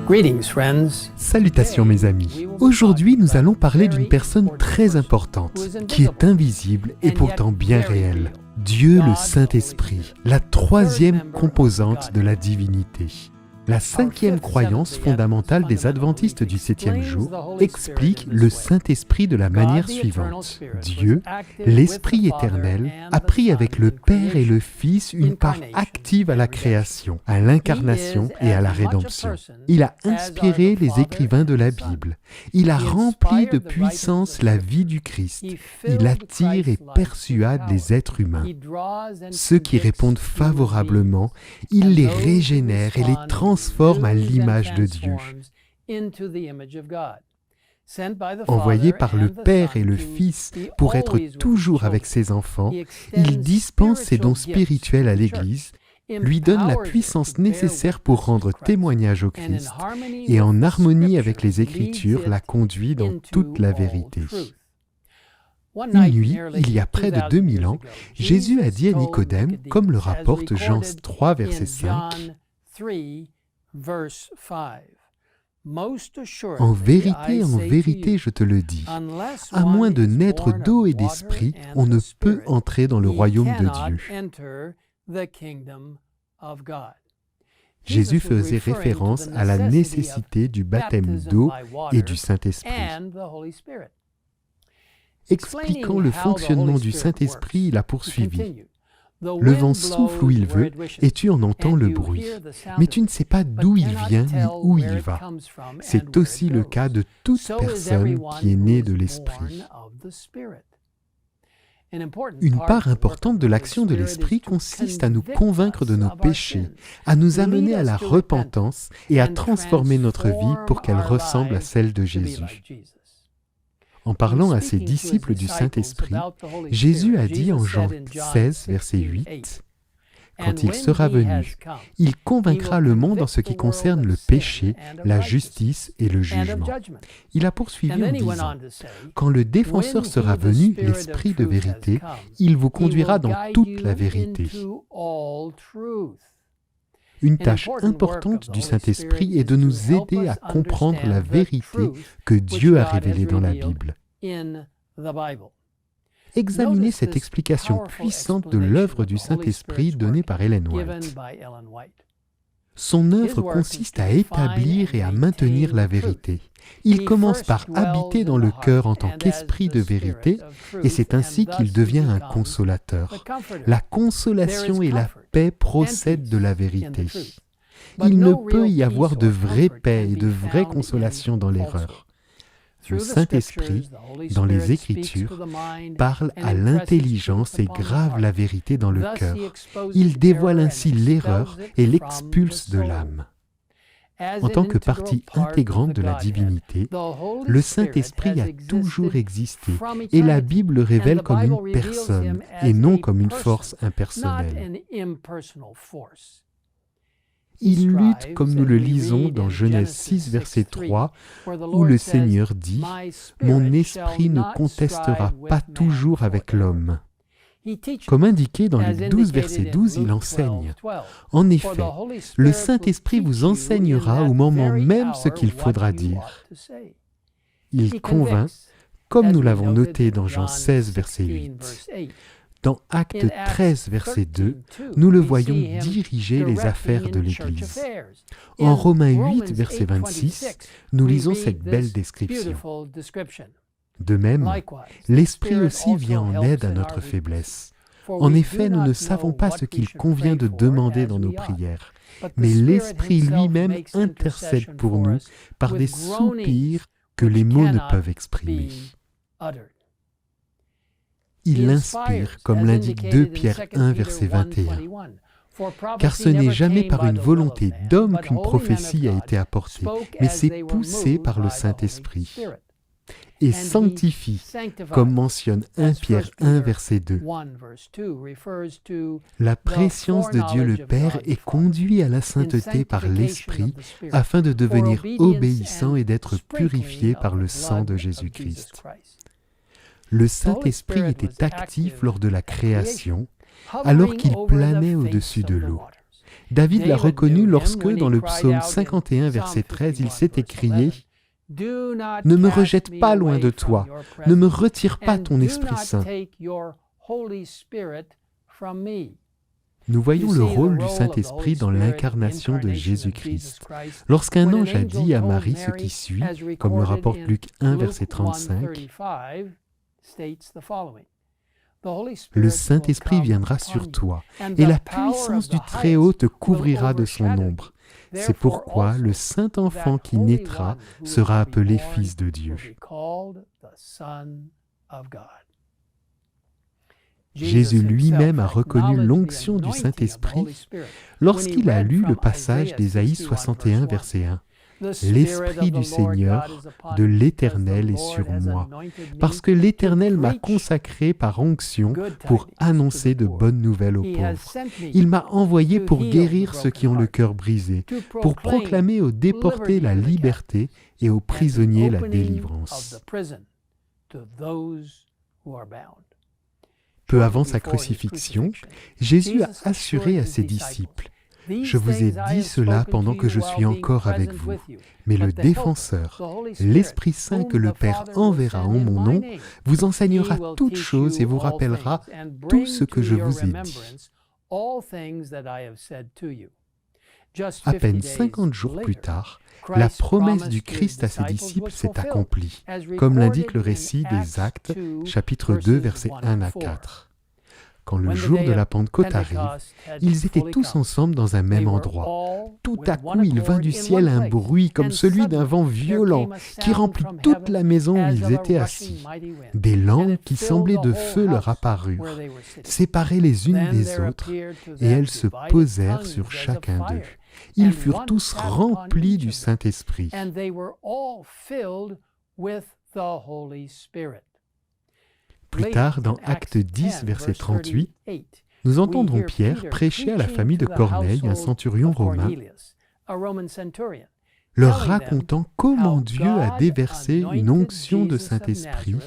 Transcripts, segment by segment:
Greetings, friends. Salutations mes amis. Aujourd'hui, nous allons parler d'une personne très importante, qui est invisible et pourtant bien réelle. Dieu le Saint-Esprit, la troisième composante de la divinité. La cinquième croyance fondamentale des adventistes du septième jour explique le Saint-Esprit de la manière suivante. Dieu, l'Esprit éternel, a pris avec le Père et le Fils une part active à la création, à l'incarnation et à la rédemption. Il a inspiré les écrivains de la Bible. Il a rempli de puissance la vie du Christ. Il attire et persuade les êtres humains. Ceux qui répondent favorablement, il les régénère et les transforme à l'image de Dieu. Envoyé par le Père et le Fils pour être toujours avec ses enfants, il dispense ses dons spirituels à l'Église, lui donne la puissance nécessaire pour rendre témoignage au Christ et en harmonie avec les Écritures la conduit dans toute la vérité. Une nuit, il y a près de 2000 ans, Jésus a dit à Nicodème, comme le rapporte Jean 3, verset 5, en vérité, je te le dis, à moins de naître d'eau et d'esprit, on ne peut entrer dans le royaume de Dieu. Jésus faisait référence à la nécessité du baptême d'eau et du Saint-Esprit. Expliquant le fonctionnement du Saint-Esprit, il a poursuivi. Le vent souffle où il veut, et tu en entends le bruit. Mais tu ne sais pas d'où il vient ni où il va. C'est aussi le cas de toute personne qui est née de l'Esprit. Une part importante de l'action de l'Esprit consiste à nous convaincre de nos péchés, à nous amener à la repentance et à transformer notre vie pour qu'elle ressemble à celle de Jésus. En parlant à ses disciples du Saint-Esprit, Jésus a dit en Jean 16, verset 8, « Quand il sera venu, il convaincra le monde en ce qui concerne le péché, la justice et le jugement. » Il a poursuivi en disant, « Quand le défenseur sera venu, l'Esprit de vérité, il vous conduira dans toute la vérité. » Une tâche importante du Saint-Esprit est de nous aider à comprendre la vérité que Dieu a révélée dans la Bible. Examinez cette explication puissante de l'œuvre du Saint-Esprit donnée par Ellen White. Son œuvre consiste à établir et à maintenir la vérité. Il commence par habiter dans le cœur en tant qu'esprit de vérité, et c'est ainsi qu'il devient un consolateur. La consolation et la paix procèdent de la vérité. Il ne peut y avoir de vraie paix et de vraie consolation dans l'erreur. Le Saint-Esprit, dans les Écritures, parle à l'intelligence et grave la vérité dans le cœur. Il dévoile ainsi l'erreur et l'expulse de l'âme. En tant que partie intégrante de la divinité, le Saint-Esprit a toujours existé et la Bible le révèle comme une personne et non comme une force impersonnelle. Il lutte comme nous le lisons dans Genèse 6, verset 3, où le Seigneur dit « Mon esprit ne contestera pas toujours avec l'homme ». Comme indiqué dans Luc 12, verset 12, il enseigne. En effet, le Saint-Esprit vous enseignera au moment même ce qu'il faudra dire. Il convainc, comme nous l'avons noté dans Jean 16, verset 8. Dans Actes 13, verset 2, nous le voyons diriger les affaires de l'Église. En Romains 8, verset 26, nous lisons cette belle description. De même, l'Esprit aussi vient en aide à notre faiblesse. En effet, nous ne savons pas ce qu'il convient de demander dans nos prières, mais l'Esprit lui-même intercède pour nous par des soupirs que les mots ne peuvent exprimer. Il inspire, comme l'indique 2 Pierre 1, verset 21. Car ce n'est jamais par une volonté d'homme qu'une prophétie a été apportée, mais c'est poussé par le Saint-Esprit. Et sanctifie, comme mentionne 1 Pierre 1, verset 2. La préscience de Dieu le Père est conduite à la sainteté par l'Esprit, afin de devenir obéissant et d'être purifié par le sang de Jésus-Christ. Le Saint-Esprit était actif lors de la création, alors qu'il planait au-dessus de l'eau. David l'a reconnu lorsque, dans le psaume 51, verset 13, il s'est écrié « Ne me rejette pas loin de toi, ne me retire pas ton Esprit Saint. » Nous voyons le rôle du Saint-Esprit dans l'incarnation de Jésus-Christ. Lorsqu'un ange a dit à Marie ce qui suit, comme le rapporte Luc 1, verset 35, « Le Saint-Esprit viendra sur toi, et la puissance du Très-Haut te couvrira de son ombre. C'est pourquoi le Saint-Enfant qui naîtra sera appelé Fils de Dieu. » Jésus lui-même a reconnu l'onction du Saint-Esprit lorsqu'il a lu le passage d'Ésaïe 61, verset 1. « L'Esprit du Seigneur, de l'Éternel est sur moi, parce que l'Éternel m'a consacré par onction pour annoncer de bonnes nouvelles aux pauvres. Il m'a envoyé pour guérir ceux qui ont le cœur brisé, pour proclamer aux déportés la liberté et aux prisonniers la délivrance. » Peu avant sa crucifixion, Jésus a assuré à ses disciples « Je vous ai dit cela pendant que je suis encore avec vous, mais le Défenseur, l'Esprit Saint que le Père enverra en mon nom, vous enseignera toutes choses et vous rappellera tout ce que je vous ai dit. » À peine 50 jours plus tard, la promesse du Christ à ses disciples s'est accomplie, comme l'indique le récit des Actes, chapitre 2, versets 1 à 4. Quand le jour de la Pentecôte arrive, ils étaient tous ensemble dans un même endroit. Tout à coup, il vint du ciel un bruit comme celui d'un vent violent qui remplit toute la maison où ils étaient assis. Des langues qui semblaient de feu leur apparurent, séparées les unes des autres, et elles se posèrent sur chacun d'eux. Ils furent tous remplis du Saint-Esprit. Plus tard, dans Actes 10, verset 38, nous entendrons Pierre prêcher à la famille de Corneille, un centurion romain, leur racontant comment Dieu a déversé une onction de Saint-Esprit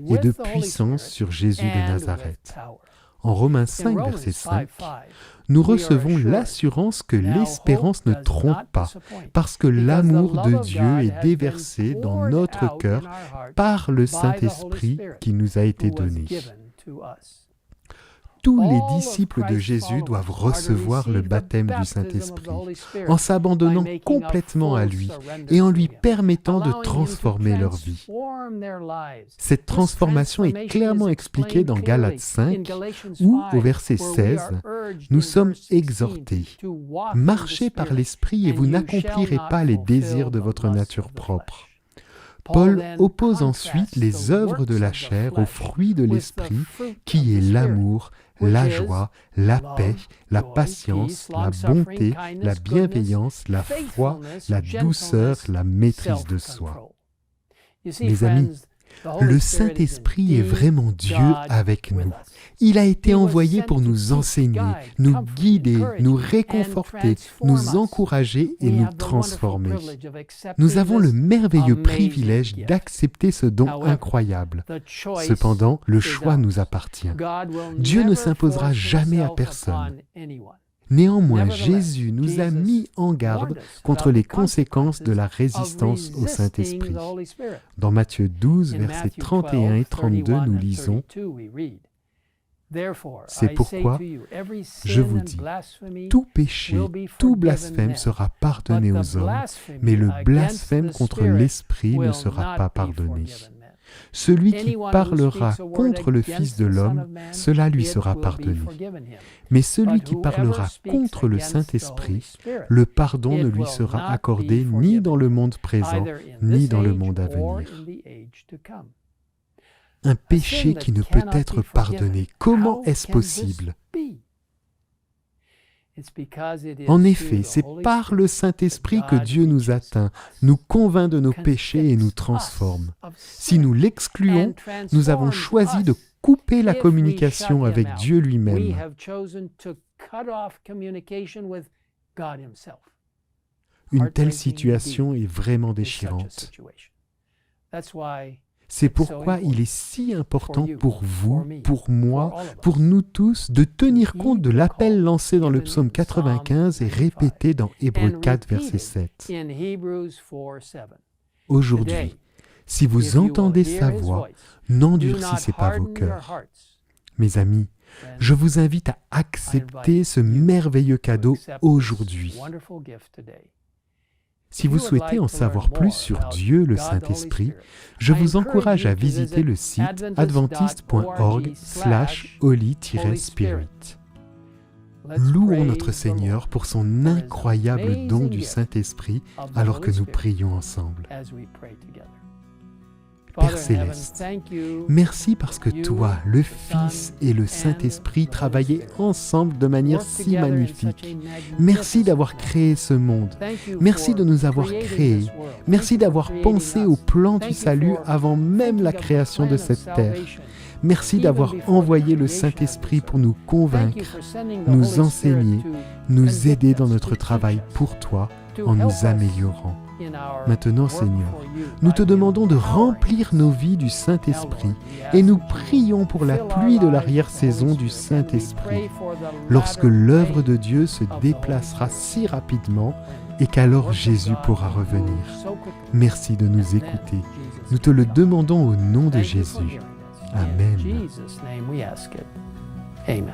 et de puissance sur Jésus de Nazareth. En Romains 5, verset 5, nous recevons l'assurance que l'espérance ne trompe pas, parce que l'amour de Dieu est déversé dans notre cœur par le Saint-Esprit qui nous a été donné. Tous les disciples de Jésus doivent recevoir le baptême du Saint-Esprit en s'abandonnant complètement à lui et en lui permettant de transformer leur vie. Cette transformation est clairement expliquée dans Galates 5 où, au verset 16, nous sommes exhortés « Marchez par l'Esprit et vous n'accomplirez pas les désirs de votre nature propre. » Paul oppose ensuite les œuvres de la chair aux fruits de l'Esprit, qui est l'amour, la joie, la paix, la patience, la bonté, la bienveillance, la foi, la douceur, la maîtrise de soi. Mes amis, le Saint-Esprit est vraiment Dieu avec nous. Il a été envoyé pour nous enseigner, nous guider, nous réconforter, nous encourager et nous transformer. Nous avons le merveilleux privilège d'accepter ce don incroyable. Cependant, le choix nous appartient. Dieu ne s'imposera jamais à personne. Néanmoins, Jésus nous a mis en garde contre les conséquences de la résistance au Saint-Esprit. Dans Matthieu 12, versets 31 et 32, nous lisons « C'est pourquoi, je vous dis, tout péché, tout blasphème sera pardonné aux hommes, mais le blasphème contre l'Esprit ne sera pas pardonné. Celui qui parlera contre le Fils de l'homme, cela lui sera pardonné. Mais celui qui parlera contre le Saint-Esprit, le pardon ne lui sera accordé ni dans le monde présent, ni dans le monde à venir. » Un péché qui ne peut être pardonné, comment est-ce possible? En effet, c'est par le Saint-Esprit que Dieu nous atteint, nous convainc de nos péchés et nous transforme. Si nous l'excluons, nous avons choisi de couper la communication avec Dieu lui-même. Une telle situation est vraiment déchirante. C'est pourquoi il est si important pour vous, pour moi, pour nous tous, de tenir compte de l'appel lancé dans le psaume 95 et répété dans Hébreux 4, verset 7. Aujourd'hui, si vous entendez sa voix, n'endurcissez pas vos cœurs. Mes amis, je vous invite à accepter ce merveilleux cadeau aujourd'hui. Si vous souhaitez en savoir plus sur Dieu le Saint-Esprit, je vous encourage à visiter le site adventiste.org/holy-spirit. Louons notre Seigneur pour son incroyable don du Saint-Esprit alors que nous prions ensemble. Père Céleste, merci parce que toi, le Fils et le Saint-Esprit travaillaient ensemble de manière si magnifique. Merci d'avoir créé ce monde. Merci de nous avoir créés. Merci d'avoir pensé au plan du salut avant même la création de cette terre. Merci d'avoir envoyé le Saint-Esprit pour nous convaincre, nous enseigner, nous aider dans notre travail pour toi en nous améliorant. Maintenant, Seigneur, nous te demandons de remplir nos vies du Saint-Esprit et nous prions pour la pluie de l'arrière-saison du Saint-Esprit, lorsque l'œuvre de Dieu se déplacera si rapidement et qu'alors Jésus pourra revenir. Merci de nous écouter. Nous te le demandons au nom de Jésus. Amen. Amen.